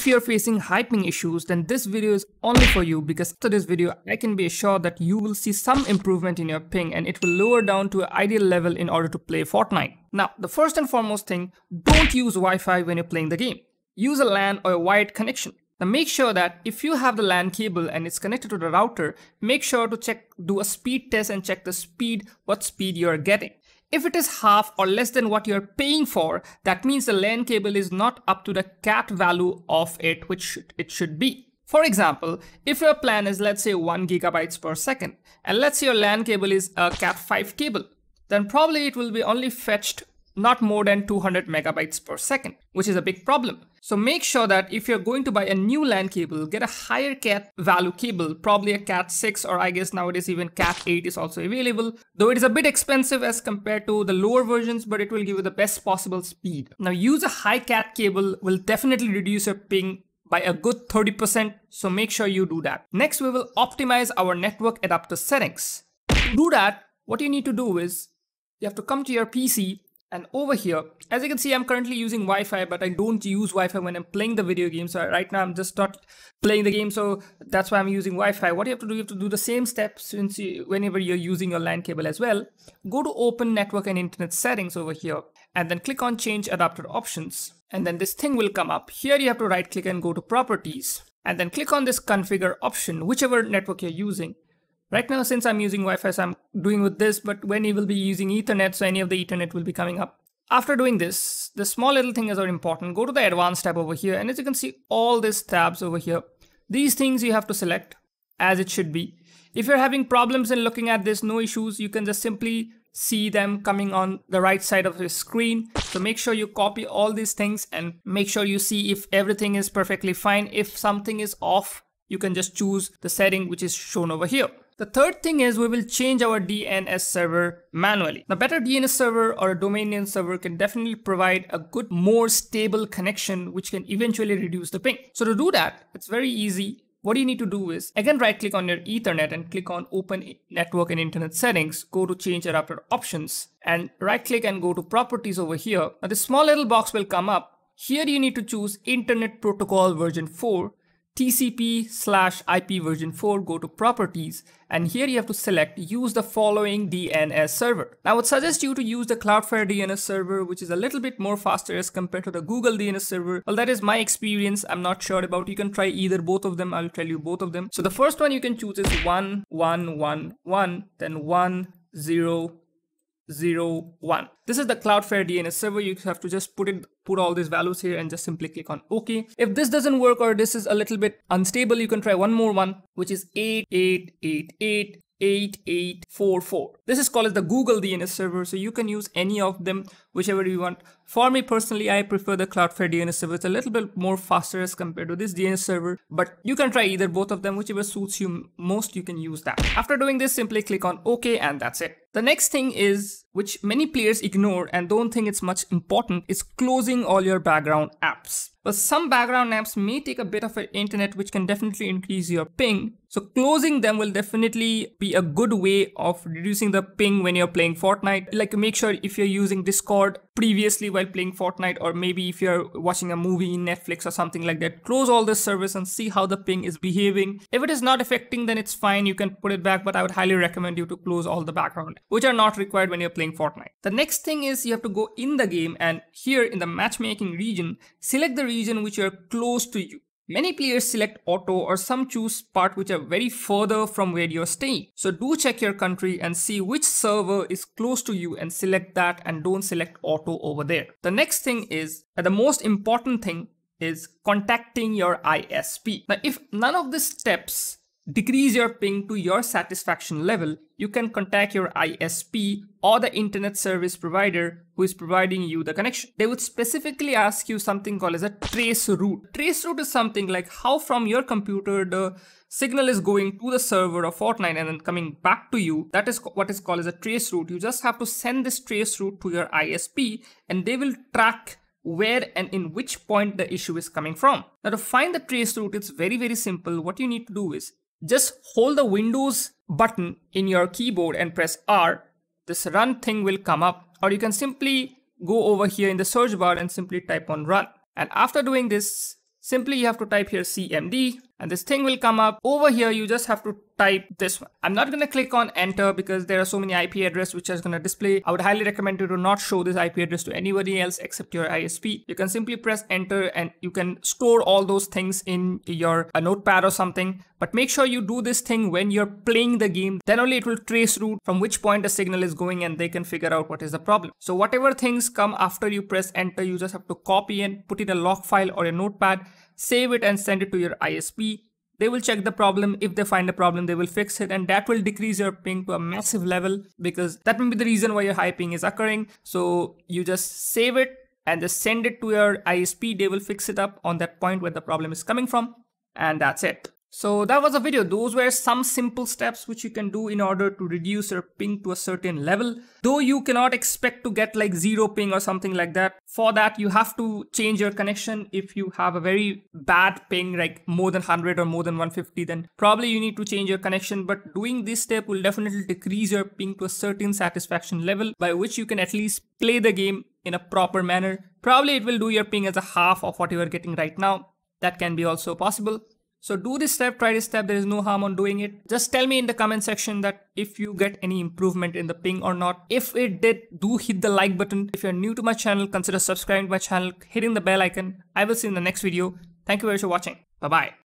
you're facing high ping issues, then this video is only for you, because after this video, I can be assured that you will see some improvement in your ping and it will lower down to an ideal level in order to play Fortnite. Now, the first and foremost thing, don't use Wi-Fi when you're playing the game. Use a LAN or a wired connection. Now make sure that if you have the LAN cable and it's connected to the router, make sure to do a speed test and check the speed, what speed you're getting. If it is half or less than what you're paying for, that means the LAN cable is not up to the CAT value of it, which it should be. For example, if your plan is, let's say, 1 gigabytes per second, and let's say your LAN cable is a Cat5 cable, then probably it will be only fetched not more than 200 megabytes per second, which is a big problem. So make sure that if you're going to buy a new LAN cable, get a higher CAT value cable, probably a Cat6, or I guess nowadays even Cat8 is also available, though it is a bit expensive as compared to the lower versions, but it will give you the best possible speed. Now use a high CAT cable will definitely reduce your ping by a good 30%, so make sure you do that. Next, we will optimize our network adapter settings. To do that, what you need to do is, you have to come to your PC, and over here, as you can see, I'm currently using Wi-Fi, but I don't use Wi-Fi when I'm playing the video game. So right now I'm just not playing the game, so that's why I'm using Wi-Fi. What you have to do the same steps whenever you're using your LAN cable as well. Go to Open Network and Internet Settings over here, and then click on Change Adapter Options. And then this thing will come up. Here you have to right click and go to Properties, and then click on this Configure option, whichever network you're using. Right now, since I'm using Wi-Fi, so I'm doing with this, but when you will be using Ethernet, so any of the Ethernet will be coming up. After doing this, the small little things are important. Go to the Advanced tab over here, and as you can see, all these tabs over here, these things you have to select as it should be. If you're having problems in looking at this, no issues, you can just simply see them coming on the right side of the screen. So make sure you copy all these things and make sure you see if everything is perfectly fine. If something is off, you can just choose the setting which is shown over here. The third thing is we will change our DNS server manually. Now, better DNS server or a domain name server can definitely provide a good, more stable connection, which can eventually reduce the ping. So to do that, it's very easy. What you need to do is, again, right click on your Ethernet and click on Open Network and Internet Settings, go to Change Adapter Options, and right click and go to Properties over here. Now this small little box will come up. Here you need to choose Internet Protocol version 4. TCP/IP version 4, go to Properties, and here you have to select use the following DNS server. Now I would suggest you to use the Cloudflare DNS server, which is a little bit more faster as compared to the Google DNS server. Well, that is my experience. I'm not sure about, you can try either both of them. I'll tell you both of them. So the first one you can choose is 1111, then 1001. This is the Cloudflare DNS server. You have to just put all these values here and just simply click on OK. If this doesn't work or this is a little bit unstable, you can try one more one, which is 88888844. This is called as the Google DNS server, so you can use any of them, whichever you want. For me personally, I prefer the Cloudflare DNS server. It's a little bit more faster as compared to this DNS server, but you can try either both of them, whichever suits you most, you can use that. After doing this, simply click on OK, and that's it. The next thing is, which many players ignore and don't think it's much important, is closing all your background apps. But some background apps may take a bit of an internet, which can definitely increase your ping. So closing them will definitely be a good way of reducing the ping when you're playing Fortnite. Like, make sure if you're using Discord previously while playing Fortnite, or maybe if you're watching a movie in Netflix or something like that, close all this service and see how the ping is behaving. If it is not affecting, then it's fine, you can put it back, but I would highly recommend you to close all the background, which are not required when you're playing Fortnite. The next thing is you have to go in the game, and here in the matchmaking region, select the region which are close to you. Many players select auto, or some choose part which are very further from where you're staying. So do check your country and see which server is close to you and select that, and don't select auto over there. The next thing is, the most important thing is contacting your ISP. Now, if none of these steps decrease your ping to your satisfaction level, you can contact your ISP or the internet service provider who is providing you the connection. They would specifically ask you something called as a trace route. Trace route is something like how from your computer the signal is going to the server of Fortnite and then coming back to you. That is what is called as a trace route. You just have to send this trace route to your ISP, and they will track where and in which point the issue is coming from. Now, to find the trace route, it's very, very simple. What you need to do is just hold the Windows button in your keyboard and press R. This run thing will come up, or you can simply go over here in the search bar and simply type on run. And after doing this, Simply you have to type here CMD and this thing will come up. Over here you just have to type this one. I'm not going to click on enter because there are so many IP address which is going to display. I would highly recommend you to not show this IP address to anybody else except your ISP. You can simply press enter and you can store all those things in your notepad or something. But make sure you do this thing when you're playing the game. Then only it will trace route from which point the signal is going and they can figure out what is the problem. So whatever things come after you press enter, you just have to copy and put in a log file or a notepad, save it and send it to your ISP. They will check the problem. If they find a problem, they will fix it, and that will decrease your ping to a massive level because that may be the reason why your high ping is occurring. So you just save it and just send it to your ISP. They will fix it up on that point where the problem is coming from, and that's it. So that was a video. Those were some simple steps which you can do in order to reduce your ping to a certain level. Though you cannot expect to get like 0 ping or something like that. For that, you have to change your connection. If you have a very bad ping, like more than 100 or more than 150, then probably you need to change your connection. But doing this step will definitely decrease your ping to a certain satisfaction level by which you can at least play the game in a proper manner. Probably it will do your ping as a half of what you are getting right now. That can be also possible. So do this step, try this step, there is no harm on doing it. Just tell me in the comment section that if you get any improvement in the ping or not. If it did, do hit the like button. If you're new to my channel, consider subscribing to my channel, hitting the bell icon. I will see you in the next video. Thank you very much for watching. Bye-bye.